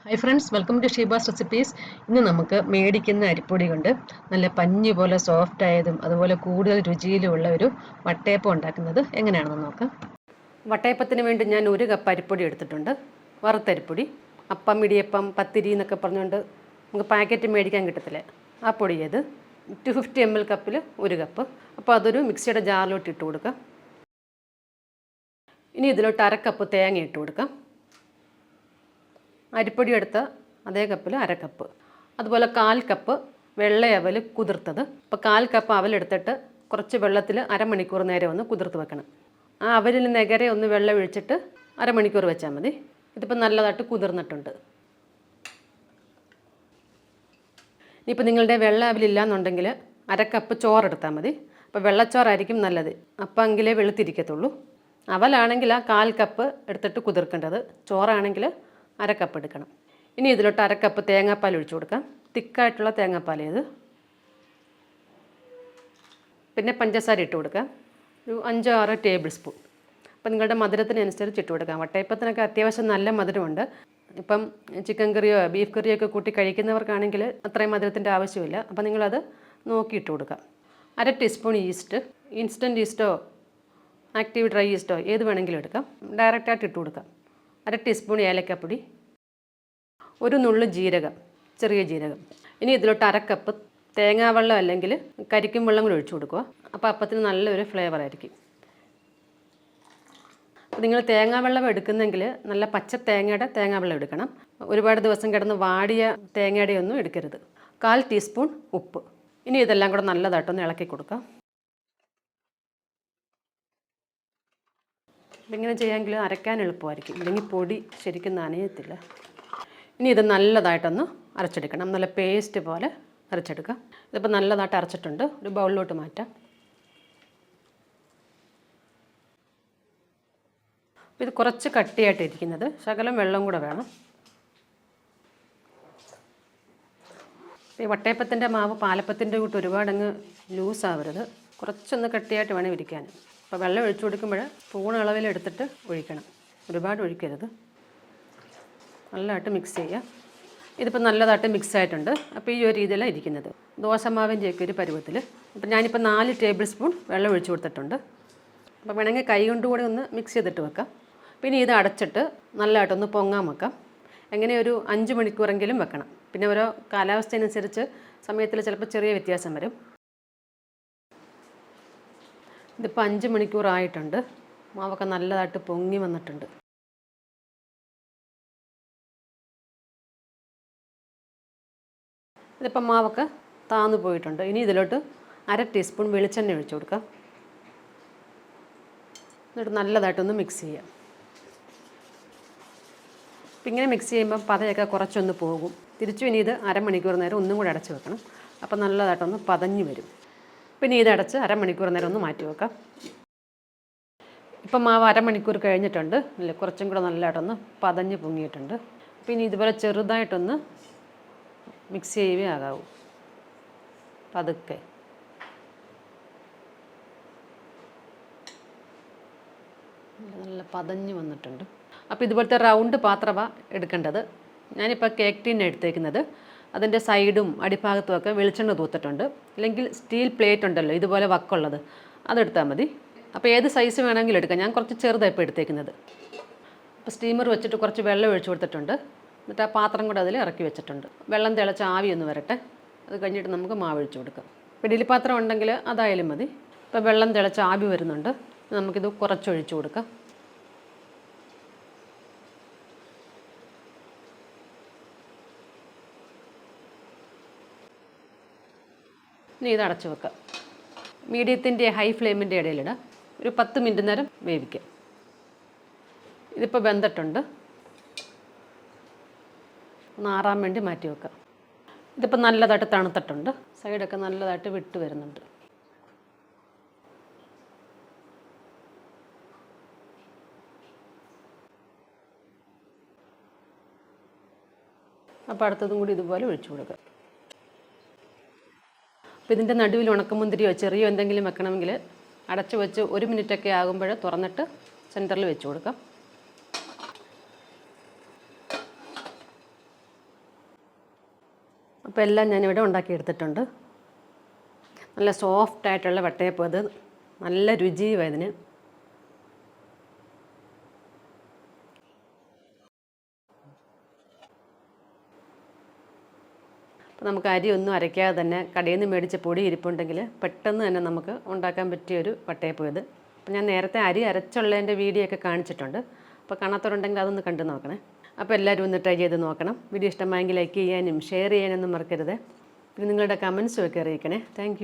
Hi friends, welcome to Sheeba's recipes. ഇന്ന് നമുക്ക് മേടിക്കുന്ന അരിപ്പൊടി കൊണ്ട് നല്ല പഞ്ഞി പോലെ സോഫ്റ്റ് ആയതും അതുപോലെ കൂടുതൽ രുചിയിലുമുള്ള ഒരു വട്ടയപ്പം ഉണ്ടാക്കുന്നത് എങ്ങനെയാണെന്ന് നോക്കാം. വട്ടയപ്പത്തിന് വേണ്ടി ഞാൻ 1 കപ്പ് അരിപ്പൊടി എടുത്തിട്ടുണ്ട്. വറുത്തരിപ്പൊടി. അപ്പം, ഇടിയപ്പം, പത്തിരി എന്നൊക്കെ പറഞ്ഞുകൊണ്ട് നമുക്ക് പാക്കറ്റ് മേടിക്കാൻ കിട്ടത്തില്ലേ, ആ പൊടി അത് 250 ml കപ്പിൽ 1 കപ്പ്. അപ്പോൾ അതൊരു മിക്സിയുടെ ജാറിലോട്ട് ഇട്ട് കൊടുക്കാം. ഇനി ഇതിലോട്ട് 1/2 കപ്പ് തേങ്ങ ഇട്ട് കൊടുക്കാം. അരിപ്പൊടി എടുത്ത അതേ കപ്പിൽ 1/2 കപ്പ്. അതുപോലെ 1/4 കപ്പ് വെള്ളയവൽ കുതിർത്തത്. അപ്പോൾ 1/4 കപ്പ് അവലെടുത്തിട്ട് കുറച്ച് വെള്ളത്തിൽ അരമണിക്കൂർ നേരം ഒന്ന് കുതിർത്ത് വെക്കണം. ആ അവലിൽ നെകരെ ഒന്ന് വെള്ളം ഒഴിച്ചിട്ട് അരമണിക്കൂർ വെച്ചാൽ മതി. ഇതിപ്പോൾ നല്ലതായിട്ട് കുതിർന്നിട്ടുണ്ട്. ഇനിയിപ്പോൾ നിങ്ങളുടെ വെള്ള അവലില്ല എന്നുണ്ടെങ്കിൽ 1/2 കപ്പ് ചോറെടുത്താൽ മതി. അപ്പോൾ വെള്ളച്ചോറായിരിക്കും നല്ലത്, അപ്പം എങ്കിലേ വെളുത്തിരിക്കത്തുള്ളൂ. അവലാണെങ്കിൽ ആ 1/4 കപ്പ് എടുത്തിട്ട് കുതിർക്കേണ്ടത്, ചോറാണെങ്കിൽ 1/2 കപ്പ് എടുക്കണം. ഇനി ഇതിലോട്ട് 1/2 കപ്പ് തേങ്ങാപ്പാൽ ഒഴിച്ചു കൊടുക്കാം. തിക്കായിട്ടുള്ള തേങ്ങാപ്പാൽ ഇത്. പിന്നെ പഞ്ചസാര ഇട്ട് കൊടുക്കാം, ഒരു 5-6 ടേബിൾ സ്പൂൺ. അപ്പം നിങ്ങളുടെ മധുരത്തിനനുസരിച്ച് ഇട്ട് കൊടുക്കാം. വട്ടയപ്പത്തിനൊക്കെ അത്യാവശ്യം നല്ല മധുരമുണ്ട്. ഇപ്പം ചിക്കൻ കറിയോ ബീഫ് കറിയോ ഒക്കെ കൂട്ടി കഴിക്കുന്നവർക്കാണെങ്കിൽ അത്രയും മധുരത്തിൻ്റെ ആവശ്യമില്ല. അപ്പം നിങ്ങളത് നോക്കി ഇട്ട് കൊടുക്കാം. 1/2 ടീസ്പൂൺ ഈസ്റ്റ്, ഇൻസ്റ്റൻറ്റ് ഈസ്റ്റോ ആക്റ്റീവ് ഡ്രൈ ഈസ്റ്റോ ഏത് വേണമെങ്കിലും എടുക്കാം. ഡയറക്റ്റായിട്ട് ഇട്ട് കൊടുക്കാം. 1/2 ടീസ്പൂൺ ഏലക്കപ്പൊടി, ഒരു നുള്ളു ജീരകം, ചെറിയ ജീരകം. ഇനി ഇതിലോട്ട് 1/2 കപ്പ് തേങ്ങാവെള്ളം അല്ലെങ്കിൽ കരിക്കും വെള്ളം കൂടി ഒഴിച്ചു കൊടുക്കുക. അപ്പോൾ അപ്പത്തിന് നല്ലൊരു ഫ്ലേവർ ആയിരിക്കും. അപ്പോൾ നിങ്ങൾ തേങ്ങാവെള്ളം എടുക്കുന്നെങ്കിൽ നല്ല പച്ച തേങ്ങയുടെ തേങ്ങാവെള്ളം എടുക്കണം. ഒരുപാട് ദിവസം കിടന്ന് വാടിയ തേങ്ങയുടെ ഒന്നും എടുക്കരുത്. 1/4 ടീസ്പൂൺ ഉപ്പ്. ഇനി ഇതെല്ലാം കൂടെ നല്ലതായിട്ടൊന്ന് ഇളക്കി കൊടുക്കാം. ഇങ്ങനെ ചെയ്യാമെങ്കിൽ അരയ്ക്കാൻ എളുപ്പമായിരിക്കും, ഇല്ലെങ്കിൽ പൊടി ശരിക്കും നനയത്തില്ല. ഇനി ഇത് നല്ലതായിട്ടൊന്ന് അരച്ചെടുക്കണം, നല്ല പേസ്റ്റ് പോലെ അരച്ചെടുക്കാം. ഇതിപ്പോൾ നല്ലതായിട്ട് അരച്ചിട്ടുണ്ട്, ഒരു ബൗളിലോട്ട് മാറ്റാം. ഇത് കുറച്ച് കട്ടിയായിട്ടിരിക്കുന്നത്, ശകലം വെള്ളം കൂടെ വേണം. ഈ വട്ടയപ്പത്തിൻ്റെ മാവ് പാലപ്പത്തിൻ്റെ കൂട്ട് ഒരുപാടങ്ങ് ലൂസാവരുത്, കുറച്ചൊന്ന് കട്ടിയായിട്ട് വേണം ഇരിക്കാൻ. അപ്പോൾ വെള്ളം ഒഴിച്ചു കൊടുക്കുമ്പോൾ സ്പൂൺ അളവിലെടുത്തിട്ട് ഒഴിക്കണം, ഒരുപാട് ഒഴിക്കരുത്. നല്ലതായിട്ട് മിക്സ് ചെയ്യുക. ഇതിപ്പോൾ നല്ലതായിട്ട് മിക്സ് ആയിട്ടുണ്ട്. അപ്പോൾ ഈ ഒരു രീതിയിലാണ് ഇരിക്കുന്നത്, ദോശമാവിൻ്റെയൊക്കെ ഒരു പരുവത്തിൽ. അപ്പോൾ ഞാനിപ്പോൾ 4 ടേബിൾ സ്പൂൺ വെള്ളം ഒഴിച്ചു കൊടുത്തിട്ടുണ്ട്. അപ്പോൾ വേണമെങ്കിൽ കൈ കൊണ്ടുകൂടി ഒന്ന് മിക്സ് ചെയ്തിട്ട് വെക്കാം. പിന്നെ ഇത് അടച്ചിട്ട് നല്ലതായിട്ടൊന്ന് പൊങ്ങാൻ വെക്കാം. എങ്ങനെ ഒരു 5 മണിക്കൂറെങ്കിലും വെക്കണം. പിന്നെ ഓരോ കാലാവസ്ഥയനുസരിച്ച് സമയത്തിൽ ചിലപ്പോൾ ചെറിയ വ്യത്യാസം വരും. ഇതിപ്പോൾ 5 മണിക്കൂറായിട്ടുണ്ട്. മാവൊക്കെ നല്ലതായിട്ട് പൊങ്ങി വന്നിട്ടുണ്ട്. ഇതിപ്പം മാവൊക്കെ താന്നു പോയിട്ടുണ്ട്. ഇനി ഇതിലോട്ട് 1/2 ടീസ്പൂൺ വെളിച്ചെണ്ണ ഒഴിച്ചു കൊടുക്കാം. എന്നിട്ട് നല്ലതായിട്ടൊന്ന് മിക്സ് ചെയ്യാം. അപ്പം ഇങ്ങനെ മിക്സ് ചെയ്യുമ്പോൾ പതയൊക്കെ കുറച്ചൊന്ന് പോകും. തിരിച്ചു ഇനി ഇത് അരമണിക്കൂർ നേരം ഒന്നും കൂടി അടച്ച് വെക്കണം. അപ്പം നല്ലതായിട്ടൊന്ന് പതഞ്ഞ് വരും. പിന്നെ ഇതടച്ച് അരമണിക്കൂർ നേരം ഒന്ന് മാറ്റി വെക്കാം. ഇപ്പം മാവ് അരമണിക്കൂർ കഴിഞ്ഞിട്ടുണ്ട്, അല്ലേ, കുറച്ചും കൂടെ നല്ലതായിട്ടൊന്ന് പതഞ്ഞ് പൊങ്ങിയിട്ടുണ്ട്. പിന്നെ ഇതുപോലെ ചെറുതായിട്ടൊന്ന് മിക്സ് ചെയ്യുകയേ ആകാവൂ, പതുക്കെ. നല്ല പതഞ്ഞ് വന്നിട്ടുണ്ട്. അപ്പോൾ ഇതുപോലത്തെ റൗണ്ട് പാത്രമാണ് എടുക്കേണ്ടത്. ഞാനിപ്പോൾ കേക്ക് ടീൻ എടുത്തേക്കുന്നത്. അതിൻ്റെ സൈഡും അടിഭാഗത്തുമൊക്കെ വെളിച്ചെണ്ണ തൂത്തിട്ടുണ്ട്. അല്ലെങ്കിൽ സ്റ്റീൽ പ്ലേറ്റ് ഉണ്ടല്ലോ ഇതുപോലെ വക്കുള്ളത്, അതെടുത്താൽ മതി. അപ്പോൾ ഏത് സൈസ് വേണമെങ്കിലും എടുക്കാം. ഞാൻ കുറച്ച് ചെറുതാണ് ഇപ്പോൾ എടുത്തേക്കുന്നത്. അപ്പോൾ സ്റ്റീമർ വെച്ചിട്ട് കുറച്ച് വെള്ളം ഒഴിച്ചു കൊടുത്തിട്ടുണ്ട്. എന്നിട്ട് ആ പാത്രം കൂടെ അതിൽ ഇറക്കി വെച്ചിട്ടുണ്ട്. വെള്ളം തിളച്ച് ആവി ഒന്ന് വരട്ടെ, അത് കഴിഞ്ഞിട്ട് നമുക്ക് മാവ് ഒഴിച്ചു കൊടുക്കാം. ഇഡ്ഡലി പാത്രം ഉണ്ടെങ്കിൽ അതായാലും മതി. ഇപ്പോൾ വെള്ളം തിളച്ച് ആവി വരുന്നുണ്ട്, നമുക്കിത് കുറച്ചൊഴിച്ചു കൊടുക്കാം. ഇനി ഇത് അടച്ചു വെക്കാം. മീഡിയത്തിൻ്റെ ഹൈ ഫ്ലെയിമിൻ്റെ ഇടയിലിടാം. ഒരു 10 മിനിറ്റ് നേരം വേവിക്കാം. ഇതിപ്പോൾ വെന്തിട്ടുണ്ട്, ഒന്ന് ആറാൻ വേണ്ടി മാറ്റി വെക്കാം. ഇതിപ്പോൾ നല്ലതായിട്ട് തണുത്തിട്ടുണ്ട്, സൈഡൊക്കെ നല്ലതായിട്ട് വിട്ട് വരുന്നുണ്ട്. അപ്പോൾ അടുത്തതും കൂടി ഇതുപോലെ ഒഴിച്ചു കൊടുക്കുക. അപ്പോൾ ഇതിൻ്റെ നടുവിൽ ഉണക്കമുന്തിരിയോ ചെറിയോ എന്തെങ്കിലും വെക്കണമെങ്കിൽ അടച്ചു വെച്ച് 1 മിനിറ്റൊക്കെ ആകുമ്പോൾ തുറന്നിട്ട് സെൻറ്ററിൽ വെച്ച് കൊടുക്കാം. അപ്പോൾ എല്ലാം ഞാനിവിടെ ഉണ്ടാക്കിയെടുത്തിട്ടുണ്ട്. നല്ല സോഫ്റ്റായിട്ടുള്ള വട്ടയപ്പം അത്, നല്ല രുചിയും അതിന്. അപ്പോൾ നമുക്ക് അരി ഒന്നും അരയ്ക്കാതെ തന്നെ കടയിൽ നിന്ന് മേടിച്ച പൊടി ഇരിപ്പുണ്ടെങ്കിൽ പെട്ടെന്ന് തന്നെ നമുക്ക് ഉണ്ടാക്കാൻ പറ്റിയൊരു വട്ടയപ്പം ഇത്. അപ്പോൾ ഞാൻ നേരത്തെ അരി അരച്ചുള്ളതിൻ്റെ വീഡിയോ ഒക്കെ കാണിച്ചിട്ടുണ്ട്. അപ്പോൾ കാണാത്തവരുണ്ടെങ്കിൽ അതൊന്ന് കണ്ടു നോക്കണേ. അപ്പോൾ എല്ലാവരും ഒന്ന് ട്രൈ ചെയ്ത് നോക്കണം. വീഡിയോ ഇഷ്ടമായെങ്കിൽ ലൈക്ക് ചെയ്യാനും ഷെയർ ചെയ്യാനൊന്നും മറക്കരുത്. പിന്നെ നിങ്ങളുടെ കമൻസും ഒക്കെ അറിയിക്കണേ. താങ്ക്